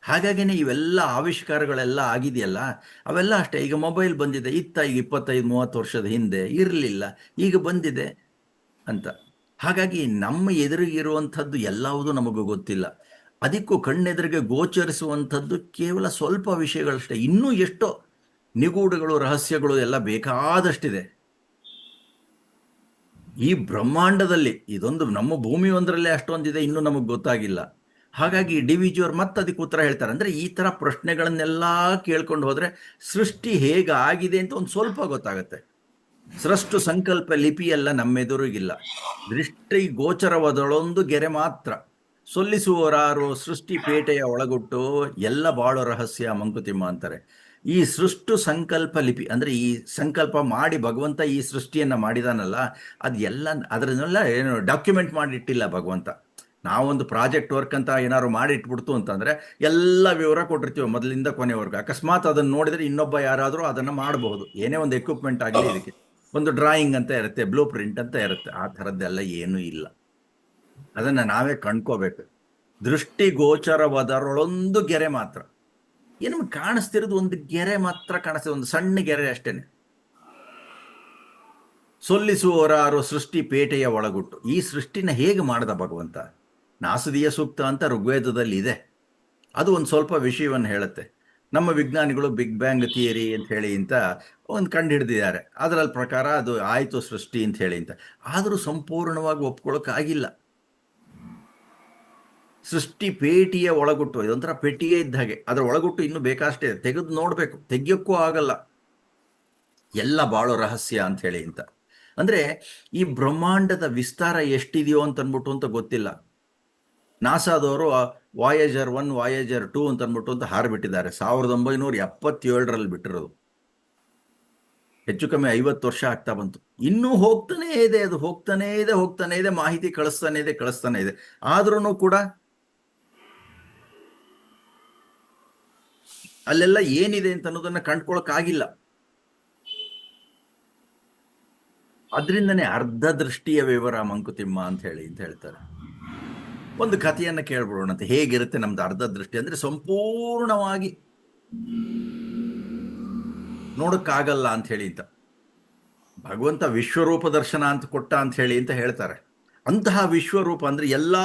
S1: ಹಾಗಾಗಿನೇ ಇವೆಲ್ಲ ಆವಿಷ್ಕಾರಗಳೆಲ್ಲ ಆಗಿದೆಯಲ್ಲ, ಅವೆಲ್ಲ ಅಷ್ಟೇ. ಈಗ ಮೊಬೈಲ್ ಬಂದಿದೆ, ಈಗ 25-30 ವರ್ಷದ ಹಿಂದೆ ಇರಲಿಲ್ಲ, ಈಗ ಬಂದಿದೆ ಅಂತ. ಹಾಗಾಗಿ ನಮ್ಮ ಎದುರಿಗಿರುವಂಥದ್ದು ಎಲ್ಲವುದೂ ನಮಗೂ ಗೊತ್ತಿಲ್ಲ. ಅದಕ್ಕೂ ಕಣ್ಣೆದುರಿಗೆ ಗೋಚರಿಸುವಂಥದ್ದು ಕೇವಲ ಸ್ವಲ್ಪ ವಿಷಯಗಳಷ್ಟೇ. ಇನ್ನೂ ಎಷ್ಟೋ ನಿಗೂಢಗಳು, ರಹಸ್ಯಗಳು ಎಲ್ಲ ಬೇಕಾದಷ್ಟಿದೆ ಈ ಬ್ರಹ್ಮಾಂಡದಲ್ಲಿ. ಇದೊಂದು ನಮ್ಮ ಭೂಮಿ ಒಂದರಲ್ಲೇ ಅಷ್ಟೊಂದಿದೆ, ಇನ್ನೂ ನಮಗೆ ಗೊತ್ತಾಗಿಲ್ಲ. ಹಾಗಾಗಿ ಡಿ ವಿ ಜಿಯವರು ಮತ್ತೆ ಅದಕ್ಕೆ ಉತ್ತರ ಹೇಳ್ತಾರೆ. ಅಂದರೆ ಈ ಥರ ಪ್ರಶ್ನೆಗಳನ್ನೆಲ್ಲ ಕೇಳ್ಕೊಂಡು ಹೋದರೆ ಸೃಷ್ಟಿ ಹೇಗಾಗಿದೆ ಅಂತ ಒಂದು ಸ್ವಲ್ಪ ಗೊತ್ತಾಗುತ್ತೆ. ಸೃಷ್ಟು ಸಂಕಲ್ಪ ಲಿಪಿಯೆಲ್ಲ ನಮ್ಮೆದುರಿಗಿಲ್ಲ, ದೃಷ್ಟಿ ಗೋಚರವಾದಳೊಂದು ಗೆರೆ ಮಾತ್ರ. ಸೊಲ್ಲಿಸುವರಾರು ಸೃಷ್ಟಿ ಪೇಟೆಯ ಒಳಗುಟ್ಟು, ಎಲ್ಲ ಬಾಳೋ ರಹಸ್ಯ ಮಂಕುತಿಮ್ಮ ಅಂತಾರೆ. ಈ ಸೃಷ್ಟು ಸಂಕಲ್ಪ ಲಿಪಿ ಅಂದರೆ ಈ ಸಂಕಲ್ಪ ಮಾಡಿ ಭಗವಂತ ಈ ಸೃಷ್ಟಿಯನ್ನು ಮಾಡಿದಾನಲ್ಲ, ಅದು ಎಲ್ಲ ಅದರನ್ನೆಲ್ಲ ಏನು ಡಾಕ್ಯುಮೆಂಟ್ ಮಾಡಿಟ್ಟಿಲ್ಲ ಭಗವಂತ. ನಾವೊಂದು ಪ್ರಾಜೆಕ್ಟ್ ವರ್ಕ್ ಅಂತ ಏನಾದ್ರು ಮಾಡಿ ಇಟ್ಬಿಡ್ತು ಅಂತಂದರೆ ಎಲ್ಲ ವಿವರ ಕೊಟ್ಟಿರ್ತೀವಿ ಮೊದಲಿಂದ ಕೊನೆವರೆಗೂ. ಅಕಸ್ಮಾತ್ ಅದನ್ನು ನೋಡಿದರೆ ಇನ್ನೊಬ್ಬ ಯಾರಾದರೂ ಅದನ್ನು ಮಾಡಬಹುದು. ಏನೇ ಒಂದು ಎಕ್ವಿಪ್ಮೆಂಟ್ ಆಗಲಿ, ಇದಕ್ಕೆ ಒಂದು ಡ್ರಾಯಿಂಗ್ ಅಂತ ಇರುತ್ತೆ, ಬ್ಲೂ ಪ್ರಿಂಟ್ ಅಂತ ಇರುತ್ತೆ. ಆ ಥರದ್ದೆಲ್ಲ ಏನೂ ಇಲ್ಲ, ಅದನ್ನು ನಾವೇ ಕಂಡ್ಕೋಬೇಕು. ದೃಷ್ಟಿ ಗೋಚರವಾದರೊಳೊಂದು ಗೆರೆ ಮಾತ್ರ. ಏನು ಕಾಣಿಸ್ತಿರೋದು ಒಂದು ಗೆರೆ ಮಾತ್ರ ಕಾಣಿಸ್ತದೆ, ಒಂದು ಸಣ್ಣ ಗೆರೆ ಅಷ್ಟೇನೆ. ಸೊಲ್ಲಿಸುವರಾರು ಸೃಷ್ಟಿ ಪೇಟೆಯ ಒಳಗುಟ್ಟು. ಈ ಸೃಷ್ಟಿನ ಹೇಗೆ ಮಾಡಿದ ಭಗವಂತ? ನಾಸದೀಯ ಸೂಕ್ತ ಅಂತ ಋಗ್ವೇದದಲ್ಲಿ ಇದೆ, ಅದು ಒಂದು ಸ್ವಲ್ಪ ವಿಷಯವನ್ನು ಹೇಳುತ್ತೆ. ನಮ್ಮ ವಿಜ್ಞಾನಿಗಳು ಬಿಗ್ ಬ್ಯಾಂಗ್ ಥಿಯರಿ ಅಂತ ಹೇಳಿ ಅಂತ ಒಂದು ಕಂಡು ಹಿಡಿದಿದ್ದಾರೆ. ಅದರಲ್ಲಿ ಪ್ರಕಾರ ಅದು ಆಯಿತು ಸೃಷ್ಟಿ ಅಂತ ಹೇಳಿ ಅಂತ. ಆದರೂ ಸಂಪೂರ್ಣವಾಗಿ ಒಪ್ಕೊಳ್ಳೋಕ್ಕಾಗಿಲ್ಲ. ಸೃಷ್ಟಿ ಪೇಟೆಯ ಒಳಗುಟ್ಟು, ಇದೊಂಥರ ಪೆಟ್ಟಿಗೆ ಇದ್ದ ಹಾಗೆ, ಅದರ ಒಳಗುಟ್ಟು ಇನ್ನೂ ಬೇಕಷ್ಟೇ, ತೆಗೆದು ನೋಡಬೇಕು, ತೆಗಿಯೋಕ್ಕೂ ಆಗಲ್ಲ. ಎಲ್ಲ ಬಾಳೋ ರಹಸ್ಯ ಅಂತ ಹೇಳಿ ಅಂತ. ಅಂದರೆ ಈ ಬ್ರಹ್ಮಾಂಡದ ವಿಸ್ತಾರ ಎಷ್ಟಿದೆಯೋ ಅಂತನ್ಬಿಟ್ಟು ಅಂತ ಗೊತ್ತಿಲ್ಲ. ನಾಸಾದವರು ವಾಯೇಜರ್ 1, ವಾಯೇಜರ್ 2 ಅಂತ ಅಂದ್ಬಿಟ್ಟು ಅಂತ ಹಾರಿಬಿಟ್ಟಿದ್ದಾರೆ. 1977ರಲ್ಲಿ ಬಿಟ್ಟಿರೋದು, ಹೆಚ್ಚು ಕಮ್ಮಿ 50 ವರ್ಷ ಆಗ್ತಾ ಬಂತು. ಇನ್ನೂ ಹೋಗ್ತಾನೇ ಇದೆ, ಅದು ಹೋಗ್ತಾನೇ ಇದೆ, ಮಾಹಿತಿ ಕಳಿಸ್ತಾನೆ ಇದೆ. ಆದ್ರೂ ಕೂಡ ಅಲ್ಲೆಲ್ಲ ಏನಿದೆ ಅಂತ ಅನ್ನೋದನ್ನ ಕಂಡ್ಕೊಳಕ್ಕಾಗಿಲ್ಲ. ಅದರಿಂದನೇ ಅರ್ಧ ದೃಷ್ಟಿಯ ವಿವರ ಮಂಕುತಿಮ್ಮ ಅಂತ ಹೇಳ್ತಾರೆ. ಒಂದು ಕಥೆಯನ್ನು ಕೇಳ್ಬಿಡೋಣಂತೆ, ಹೇಗಿರುತ್ತೆ ನಮ್ದು ಅರ್ಧ ದೃಷ್ಟಿ. ಅಂದರೆ ಸಂಪೂರ್ಣವಾಗಿ ನೋಡೋಕ್ಕಾಗಲ್ಲ ಅಂತ ಹೇಳಿ ಅಂತ ಭಗವಂತ ವಿಶ್ವರೂಪ ದರ್ಶನ ಅಂತ ಕೊಟ್ಟ ಅಂತ ಹೇಳಿ ಅಂತ ಹೇಳ್ತಾರೆ. ಅಂತಹ ವಿಶ್ವರೂಪ ಅಂದರೆ ಎಲ್ಲ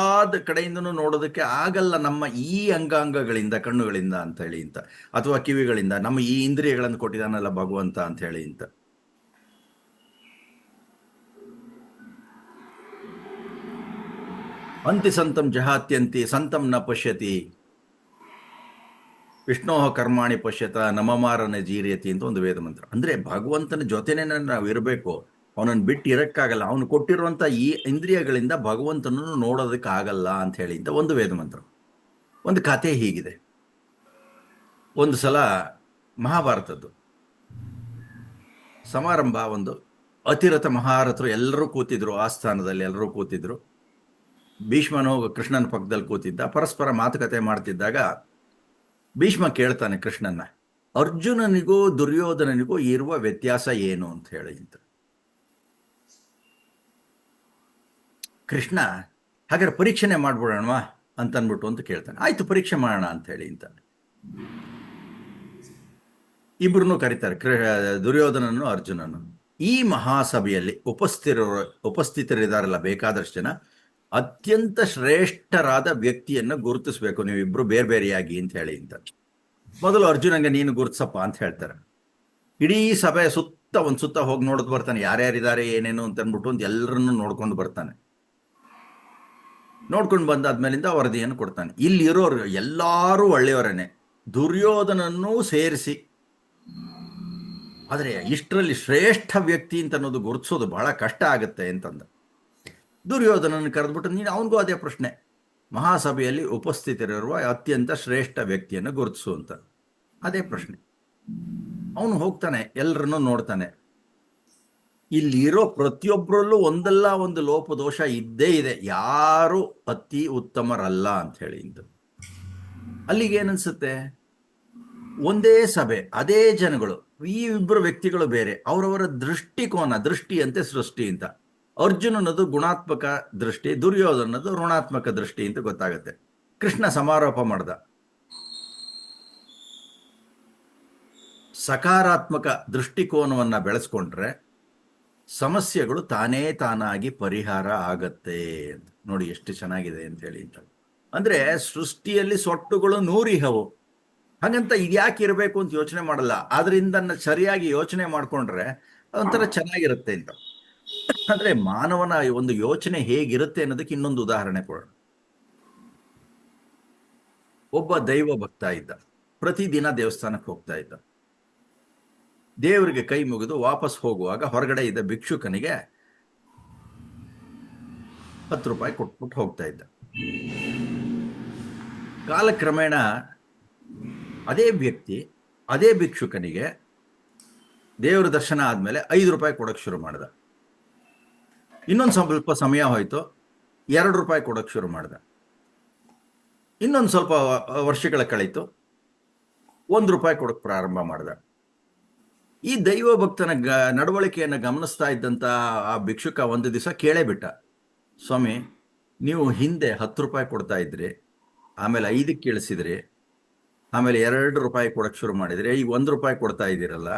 S1: ಕಡೆಯಿಂದನೂ ನೋಡೋದಕ್ಕೆ ಆಗಲ್ಲ ನಮ್ಮ ಈ ಅಂಗಾಂಗಗಳಿಂದ, ಕಣ್ಣುಗಳಿಂದ ಅಂತ ಹೇಳಿ ಅಂತ, ಅಥವಾ ಕಿವಿಗಳಿಂದ, ನಮ್ಮ ಈ ಇಂದ್ರಿಯಗಳನ್ನು ಕೊಟ್ಟಿದ್ದಾನಲ್ಲ ಭಗವಂತ ಅಂತ ಹೇಳಿ ಅಂತ. ಅಂತಿ ಸಂತಂ ಜಹಾತ್ಯಂತಿ ಸಂತಂ ನ ಪಶ್ಯತಿ ವಿಷ್ಣೋಹ ಕರ್ಮಾಣಿ ಪಶ್ಯತ ನಮಮಾರನ ಜೀರ್ಯತಿ ಅಂತ ಒಂದು ವೇದ ಮಂತ್ರ. ಅಂದರೆ ಭಗವಂತನ ಜೊತೆನೇ ನಾವು ಇರಬೇಕು, ಅವನನ್ನು ಬಿಟ್ಟು ಇರೋಕ್ಕಾಗಲ್ಲ. ಅವನು ಕೊಟ್ಟಿರುವಂಥ ಈ ಇಂದ್ರಿಯಗಳಿಂದ ಭಗವಂತನನ್ನು ನೋಡೋದಕ್ಕಾಗಲ್ಲ ಅಂತ ಹೇಳಿ ಅಂತ ಒಂದು ವೇದ ಮಂತ್ರ. ಒಂದು ಕತೆ ಹೀಗಿದೆ. ಒಂದು ಸಲ ಮಹಾಭಾರತದ್ದು ಸಮಾರಂಭ, ಒಂದು ಅತಿರಥ ಮಹಾರಥರು ಎಲ್ಲರೂ ಕೂತಿದ್ರು, ಆಸ್ಥಾನದಲ್ಲಿ ಎಲ್ಲರೂ ಕೂತಿದ್ರು. ಭೀಷ್ಮನು ಕೃಷ್ಣನ ಪಕ್ಕದಲ್ಲಿ ಕೂತಿದ್ದ. ಪರಸ್ಪರ ಮಾತುಕತೆ ಮಾಡ್ತಿದ್ದಾಗ ಭೀಷ್ಮ ಕೇಳ್ತಾನೆ ಕೃಷ್ಣನ್ನ, ಅರ್ಜುನನಿಗೂ ದುರ್ಯೋಧನನಿಗೂ ಇರುವ ವ್ಯತ್ಯಾಸ ಏನು ಅಂತ ಹೇಳಿ ಅಂತ. ಕೃಷ್ಣ ಹಾಗಾದ್ರೆ ಪರೀಕ್ಷೆನೆ ಮಾಡ್ಬಿಡೋಣವಾ ಅಂತ ಅಂದ್ಬಿಟ್ಟು ಅಂತ ಕೇಳ್ತಾನೆ. ಆಯ್ತು, ಪರೀಕ್ಷೆ ಮಾಡೋಣ ಅಂತ ಹೇಳಿ ಅಂತ ಇಬ್ರನ್ನೂ ಕರೀತಾರೆ, ದುರ್ಯೋಧನನು ಅರ್ಜುನನು. ಈ ಮಹಾಸಭೆಯಲ್ಲಿ ಉಪಸ್ಥಿತರಿದಾರಲ್ಲ ಬೇಕಾದಷ್ಟು ಜನ, ಅತ್ಯಂತ ಶ್ರೇಷ್ಠರಾದ ವ್ಯಕ್ತಿಯನ್ನು ಗುರುತಿಸ್ಬೇಕು ನೀವಿಬ್ರು ಬೇರೆ ಬೇರೆಯಾಗಿ ಅಂತ ಹೇಳಿ ಅಂತ. ಮೊದಲು ಅರ್ಜುನಂಗೆ ನೀನು ಗುರುತಿಸಪ್ಪ ಅಂತ ಹೇಳ್ತಾರೆ. ಇಡೀ ಸಭೆ ಸುತ್ತ ಒಂದ್ ಸುತ್ತ ಹೋಗಿ ನೋಡೋದು ಬರ್ತಾನೆ, ಯಾರ್ಯಾರಿದ್ದಾರೆ ಏನೇನು ಅಂತ ಅಂದ್ಬಿಟ್ಟು ಒಂದು ಎಲ್ಲರನ್ನು ನೋಡ್ಕೊಂಡು ಬರ್ತಾನೆ. ನೋಡ್ಕೊಂಡು ಬಂದಾದ್ಮೇಲಿಂದ ವರದಿಯನ್ನು ಕೊಡ್ತಾನೆ. ಇಲ್ಲಿರೋರು ಎಲ್ಲರೂ ಒಳ್ಳೆಯವರೇನೆ, ದುರ್ಯೋಧನನ್ನೂ ಸೇರಿಸಿ. ಆದರೆ ಇಷ್ಟರಲ್ಲಿ ಶ್ರೇಷ್ಠ ವ್ಯಕ್ತಿ ಅಂತ ಅನ್ನೋದು ಗುರುತಿಸೋದು ಬಹಳ ಕಷ್ಟ ಆಗುತ್ತೆ ಅಂತಂದ. ದುರ್ಯೋಧನನ್ನು ಕರೆದ್ಬಿಟ್ಟು ನೀನು ಅವನಿಗೂ ಅದೇ ಪ್ರಶ್ನೆ, ಮಹಾಸಭೆಯಲ್ಲಿ ಉಪಸ್ಥಿತರಿರುವ ಅತ್ಯಂತ ಶ್ರೇಷ್ಠ ವ್ಯಕ್ತಿಯನ್ನು ಗುರುತಿಸು ಅಂತ ಅದೇ ಪ್ರಶ್ನೆ. ಅವನು ಹೋಗ್ತಾನೆ, ಎಲ್ಲರನ್ನೂ ನೋಡ್ತಾನೆ. ಇಲ್ಲಿರೋ ಪ್ರತಿಯೊಬ್ಬರಲ್ಲೂ ಒಂದಲ್ಲ ಒಂದು ಲೋಪದೋಷ ಇದ್ದೇ ಇದೆ, ಯಾರು ಅತಿ ಉತ್ತಮರಲ್ಲ ಅಂತ ಹೇಳಿ. ಅಲ್ಲಿಗೆ ಏನನ್ಸುತ್ತೆ, ಒಂದೇ ಸಭೆ, ಅದೇ ಜನಗಳು, ಈ ಇಬ್ಬರು ವ್ಯಕ್ತಿಗಳು ಬೇರೆ, ಅವರವರ ದೃಷ್ಟಿಕೋನ, ದೃಷ್ಟಿಯಂತೆ ಸೃಷ್ಟಿ ಅಂತ. ಅರ್ಜುನನದು ಗುಣಾತ್ಮಕ ದೃಷ್ಟಿ, ದುರ್ಯೋಧನದು ಋಣಾತ್ಮಕ ದೃಷ್ಟಿ ಅಂತ ಗೊತ್ತಾಗುತ್ತೆ. ಕೃಷ್ಣ ಸಮಾರೋಪ ಮಾಡ್ದ, ಸಕಾರಾತ್ಮಕ ದೃಷ್ಟಿಕೋನವನ್ನ ಬೆಳೆಸ್ಕೊಂಡ್ರೆ ಸಮಸ್ಯೆಗಳು ತಾನೇ ತಾನಾಗಿ ಪರಿಹಾರ ಆಗತ್ತೆ ಅಂತ. ನೋಡಿ ಎಷ್ಟು ಚೆನ್ನಾಗಿದೆ ಅಂತ ಹೇಳಿ ಅಂತ. ಅಂದ್ರೆ ಸೃಷ್ಟಿಯಲ್ಲಿ ಸೊಟ್ಟುಗಳು ನೂರಿಹವು, ಹಾಗಂತ ಇದ್ಯಾಕೆ ಇರಬೇಕು ಅಂತ ಯೋಚನೆ ಮಾಡಲ್ಲ, ಆದ್ರಿಂದ ಸರಿಯಾಗಿ ಯೋಚನೆ ಮಾಡ್ಕೊಂಡ್ರೆ ಒಂಥರ ಚೆನ್ನಾಗಿರುತ್ತೆ ಅಂತ. ಅಂದ್ರೆ ಮಾನವನ ಒಂದು ಯೋಚನೆ ಹೇಗಿರುತ್ತೆ ಅನ್ನೋದಕ್ಕೆ ಇನ್ನೊಂದು ಉದಾಹರಣೆ ಕೊಡೋಣ. ಒಬ್ಬ ದೈವ ಭಕ್ತ ಇದ್ದ, ಪ್ರತಿದಿನ ದೇವಸ್ಥಾನಕ್ಕೆ ಹೋಗ್ತಾ ಇದ್ದ. ದೇವರಿಗೆ ಕೈ ಮುಗಿದು ವಾಪಸ್ ಹೋಗುವಾಗ ಹೊರಗಡೆ ಇದ್ದ ಭಿಕ್ಷುಕನಿಗೆ 10 ರೂಪಾಯಿ ಕೊಟ್ಬಿಟ್ಟು ಹೋಗ್ತಾ ಇದ್ದ. ಕಾಲಕ್ರಮೇಣ ಅದೇ ವ್ಯಕ್ತಿ ಅದೇ ಭಿಕ್ಷುಕನಿಗೆ ದೇವರ ದರ್ಶನ ಆದ್ಮೇಲೆ 5 ರೂಪಾಯಿ ಕೊಡೋಕೆ ಶುರು ಮಾಡ್ದ. ಇನ್ನೊಂದು ಸ್ವಲ್ಪ ಸಮಯ ಹೋಯ್ತು, 2 ರೂಪಾಯಿ ಕೊಡೋಕೆ ಶುರು ಮಾಡ್ದ. ಇನ್ನೊಂದು ಸ್ವಲ್ಪ ವರ್ಷಗಳ ಕಳೀತು, 1 ರೂಪಾಯಿ ಕೊಡೋಕೆ ಪ್ರಾರಂಭ ಮಾಡ್ದ. ಈ ದೈವ ಭಕ್ತನ ನಡವಳಿಕೆಯನ್ನು ಗಮನಿಸ್ತಾ ಇದ್ದಂತ ಆ ಭಿಕ್ಷುಕ ಒಂದು ದಿವಸ ಕೇಳೇ ಬಿಟ್ಟ, ಸ್ವಾಮಿ, ನೀವು ಹಿಂದೆ 10 ರೂಪಾಯಿ ಕೊಡ್ತಾ ಇದ್ರಿ, ಆಮೇಲೆ 5ಕ್ಕೆ ಇಳಿಸಿದ್ರಿ, ಆಮೇಲೆ 2 ರೂಪಾಯಿ ಕೊಡಕ್ಕೆ ಶುರು ಮಾಡಿದ್ರಿ, ಈಗ 1 ರೂಪಾಯಿ ಕೊಡ್ತಾ ಇದ್ದೀರಲ್ಲ,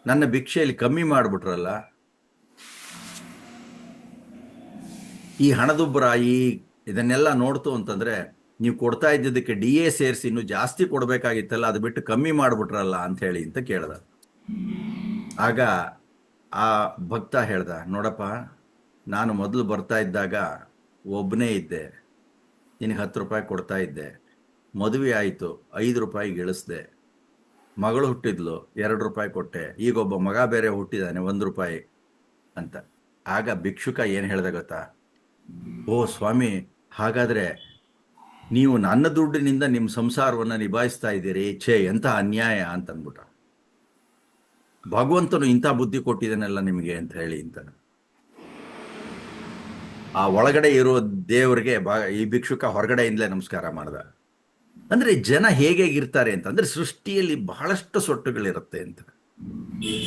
S1: ನನ್ನ ಭಿಕ್ಷೆಯಲ್ಲಿ ಕಮ್ಮಿ ಮಾಡಿಬಿಟ್ರಲ್ಲ. ಈ ಹಣದುಬ್ಬರ ಇದನ್ನೆಲ್ಲ ನೋಡ್ತು ಅಂತಂದ್ರೆ ನೀವು ಕೊಡ್ತಾ ಇದ್ದಿದ್ದಕ್ಕೆ DA ಸೇರಿಸಿ ಇನ್ನೂ ಜಾಸ್ತಿ ಕೊಡ್ಬೇಕಾಗಿತ್ತಲ್ಲ, ಅದು ಬಿಟ್ಟು ಕಮ್ಮಿ ಮಾಡ್ಬಿಟ್ರಲ್ಲ ಅಂತ ಹೇಳಿ ಅಂತ ಕೇಳ್ದ. ಆಗ ಆ ಭಕ್ತ ಹೇಳ್ದ, ನೋಡಪ್ಪ, ನಾನು ಮೊದಲು ಬರ್ತಾ ಇದ್ದಾಗ ಒಬ್ಬನೇ ಇದ್ದೆ, ನಿನಗೆ 10 ರೂಪಾಯಿ ಕೊಡ್ತಾ ಇದ್ದೆ, ಮದುವೆ ಆಯಿತು, 5 ರೂಪಾಯಿಗೆ ಇಳಿಸ್ದೆ, ಮಗಳು ಹುಟ್ಟಿದ್ಲು, 2 ರೂಪಾಯಿ ಕೊಟ್ಟೆ, ಈಗ ಒಬ್ಬ ಮಗ ಬೇರೆ ಹುಟ್ಟಿದಾನೆ, 1 ರೂಪಾಯಿ ಅಂತ. ಆಗ ಭಿಕ್ಷುಕ ಏನು ಹೇಳ್ದ ಗೊತ್ತಾ, ಓ ಸ್ವಾಮಿ, ಹಾಗಾದ್ರೆ ನೀವು ನನ್ನ ದುಡ್ಡಿನಿಂದ ನಿಮ್ಮ ಸಂಸಾರವನ್ನು ನಿಭಾಯಿಸ್ತಾ ಇದ್ದೀರಿ, ಛೇ ಎಂತ ಅನ್ಯಾಯ ಅಂತ ಅಂದ್ಬಿಟ್ಟ. ಭಗವಂತನು ಇಂಥ ಬುದ್ಧಿ ಕೊಟ್ಟಿದ್ದಾನೆಲ್ಲ ನಿಮಗೆ ಅಂತ ಹೇಳಿ ಅಂತ. ಆ ಒಳಗಡೆ ಇರೋ ದೇವರಿಗೆ ಈ ಭಿಕ್ಷುಕ ಹೊರಗಡೆಯಿಂದಲೇ ನಮಸ್ಕಾರ ಮಾಡ್ದ. ಅಂದ್ರೆ ಜನ ಹೇಗಿರ್ತಾರೆ ಅಂತಂದ್ರೆ ಸೃಷ್ಟಿಯಲ್ಲಿ ಬಹಳಷ್ಟು ಸೊಟ್ಟುಗಳಿರುತ್ತೆ ಅಂತ.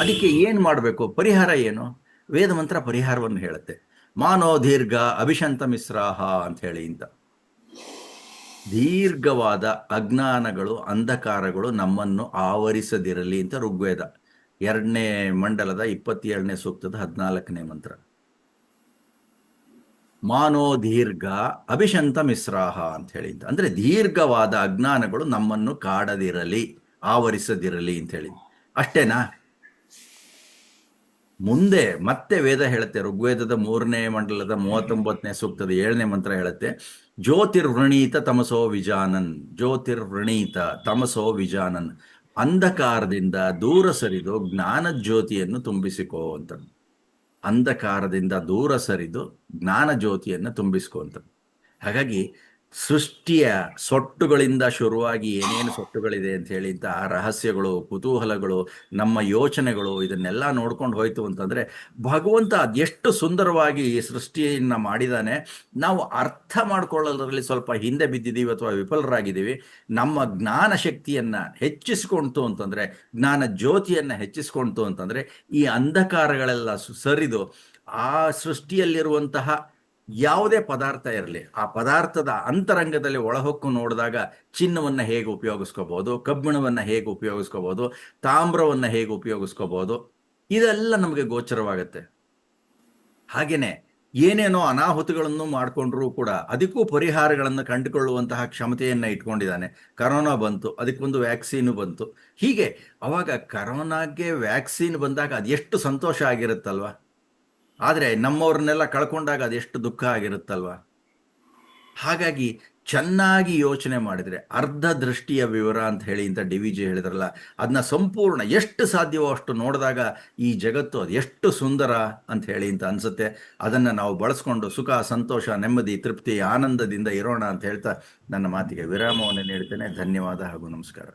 S1: ಅದಕ್ಕೆ ಏನ್ ಮಾಡಬೇಕು, ಪರಿಹಾರ ಏನು? ವೇದ ಮಂತ್ರ ಪರಿಹಾರವನ್ನು ಹೇಳುತ್ತೆ. ಮಾನೋ ದೀರ್ಘ ಅಭಿಶಂತ ಮಿಶ್ರಾಹ ಅಂತ ಹೇಳಿ ಅಂತ. ದೀರ್ಘವಾದ ಅಜ್ಞಾನಗಳು, ಅಂಧಕಾರಗಳು ನಮ್ಮನ್ನು ಆವರಿಸದಿರಲಿ ಅಂತ ಋಗ್ವೇದ 2ನೇ ಮಂಡಲದ 27ನೇ ಸೂಕ್ತದ 14ನೇ ಮಂತ್ರ. ಮಾನೋ ದೀರ್ಘ ಅಭಿಶಂತ ಮಿಶ್ರಾಹ ಅಂತ ಹೇಳಿ. ಅಂದ್ರೆ ದೀರ್ಘವಾದ ಅಜ್ಞಾನಗಳು ನಮ್ಮನ್ನು ಕಾಡದಿರಲಿ, ಆವರಿಸದಿರಲಿ ಅಂತ ಹೇಳಿ. ಅಷ್ಟೇನಾ? ಮುಂದೆ ಮತ್ತೆ ವೇದ ಹೇಳುತ್ತೆ, ಋಗ್ವೇದದ 3ನೇ ಮಂಡಲದ 39ನೇ ಸೂಕ್ತದ 7ನೇ ಮಂತ್ರ ಹೇಳುತ್ತೆ, ಜ್ಯೋತಿರ್ವೃಣೀತ ತಮಸೋ ವಿಜಾನನ್, ಜ್ಯೋತಿರ್ವೃಣೀತ ತಮಸೋ ವಿಜಾನನ್, ಅಂಧಕಾರದಿಂದ ದೂರ ಸರಿದು ಜ್ಞಾನ ಜ್ಯೋತಿಯನ್ನು ತುಂಬಿಸಿಕೋ ಅಂತ. ಅಂಧಕಾರದಿಂದ ದೂರ ಸರಿದು ಜ್ಞಾನ ಜ್ಯೋತಿಯನ್ನು ತುಂಬಿಸ್ಕೋ ಅಂತ. ಹಾಗಾಗಿ ಸೃಷ್ಟಿಯ ಸೊಟ್ಟುಗಳಿಂದ ಶುರುವಾಗಿ ಏನೇನು ಸೊಟ್ಟುಗಳಿದೆ ಅಂತ ಹೇಳಿ ಆ ರಹಸ್ಯಗಳು, ಕುತೂಹಲಗಳು, ನಮ್ಮ ಯೋಚನೆಗಳು, ಇದನ್ನೆಲ್ಲ ನೋಡ್ಕೊಂಡು ಹೋಯ್ತು ಅಂತಂದ್ರೆ ಭಗವಂತ ಅದೆಷ್ಟು ಸುಂದರವಾಗಿ ಈ ಸೃಷ್ಟಿಯನ್ನ ಮಾಡಿದಾನೆ. ನಾವು ಅರ್ಥ ಮಾಡ್ಕೊಳ್ಳೋದ್ರಲ್ಲಿ ಸ್ವಲ್ಪ ಹಿಂದೆ ಬಿದ್ದಿದ್ದೀವಿ ಅಥವಾ ವಿಫಲರಾಗಿದ್ದೀವಿ. ನಮ್ಮ ಜ್ಞಾನ ಶಕ್ತಿಯನ್ನ ಹೆಚ್ಚಿಸ್ಕೊಳ್ತು ಅಂತಂದ್ರೆ, ಜ್ಞಾನ ಜ್ಯೋತಿಯನ್ನ ಹೆಚ್ಚಿಸ್ಕೊಳ್ತು ಅಂತಂದ್ರೆ ಈ ಅಂಧಕಾರಗಳೆಲ್ಲ ಸರಿದು ಆ ಸೃಷ್ಟಿಯಲ್ಲಿರುವಂತಹ ಯಾವುದೇ ಪದಾರ್ಥ ಇರಲಿ, ಆ ಪದಾರ್ಥದ ಅಂತರಂಗದಲ್ಲಿ ಒಳಹೊಕ್ಕು ನೋಡಿದಾಗ ಚಿನ್ನವನ್ನು ಹೇಗೆ ಉಪಯೋಗಿಸ್ಕೋಬಹುದು, ಕಬ್ಬಿಣವನ್ನು ಹೇಗೆ ಉಪಯೋಗಿಸ್ಕೋಬಹುದು, ತಾಮ್ರವನ್ನು ಹೇಗೆ ಉಪಯೋಗಿಸ್ಕೋಬಹುದು, ಇದೆಲ್ಲ ನಮಗೆ ಗೋಚರವಾಗುತ್ತೆ. ಹಾಗೇನೆ ಏನೇನೋ ಅನಾಹುತಗಳನ್ನು ಮಾಡಿಕೊಂಡ್ರೂ ಕೂಡ ಅದಕ್ಕೂ ಪರಿಹಾರಗಳನ್ನು ಕಂಡುಕೊಳ್ಳುವಂತಹ ಕ್ಷಮತೆಯನ್ನು ಇಟ್ಕೊಂಡಿದ್ದಾನೆ. ಕರೋನಾ ಬಂತು, ಅದಕ್ಕೊಂದು ವ್ಯಾಕ್ಸಿನ್ ಬಂತು. ಹೀಗೆ ಅವಾಗ ಕರೋನಾಗೆ ವ್ಯಾಕ್ಸಿನ್ ಬಂದಾಗ ಅದೆಷ್ಟು ಸಂತೋಷ ಆಗಿರುತ್ತಲ್ವ. ಆದರೆ ನಮ್ಮವ್ರನ್ನೆಲ್ಲ ಕಳ್ಕೊಂಡಾಗ ಅದೆಷ್ಟು ದುಃಖ ಆಗಿರುತ್ತಲ್ವ. ಹಾಗಾಗಿ ಚೆನ್ನಾಗಿ ಯೋಚನೆ ಮಾಡಿದರೆ ಅರ್ಧ ದೃಷ್ಟಿಯ ವಿವರ ಅಂತ ಹೇಳಿ ಅಂತ ಡಿ ವಿ ಜಿ ಹೇಳಿದ್ರಲ್ಲ, ಅದನ್ನ ಸಂಪೂರ್ಣ ಎಷ್ಟು ಸಾಧ್ಯವೋ ಅಷ್ಟು ನೋಡಿದಾಗ ಈ ಜಗತ್ತು ಅದು ಎಷ್ಟು ಸುಂದರ ಅಂತ ಹೇಳಿ ಅಂತ ಅನಿಸುತ್ತೆ. ಅದನ್ನು ನಾವು ಬಳಸ್ಕೊಂಡು ಸುಖ, ಸಂತೋಷ, ನೆಮ್ಮದಿ, ತೃಪ್ತಿ, ಆನಂದದಿಂದ ಇರೋಣ ಅಂತ ಹೇಳ್ತಾ ನನ್ನ ಮಾತಿಗೆ ವಿರಾಮವನ್ನು ನೀಡ್ತೇನೆ. ಧನ್ಯವಾದ ಹಾಗೂ ನಮಸ್ಕಾರ.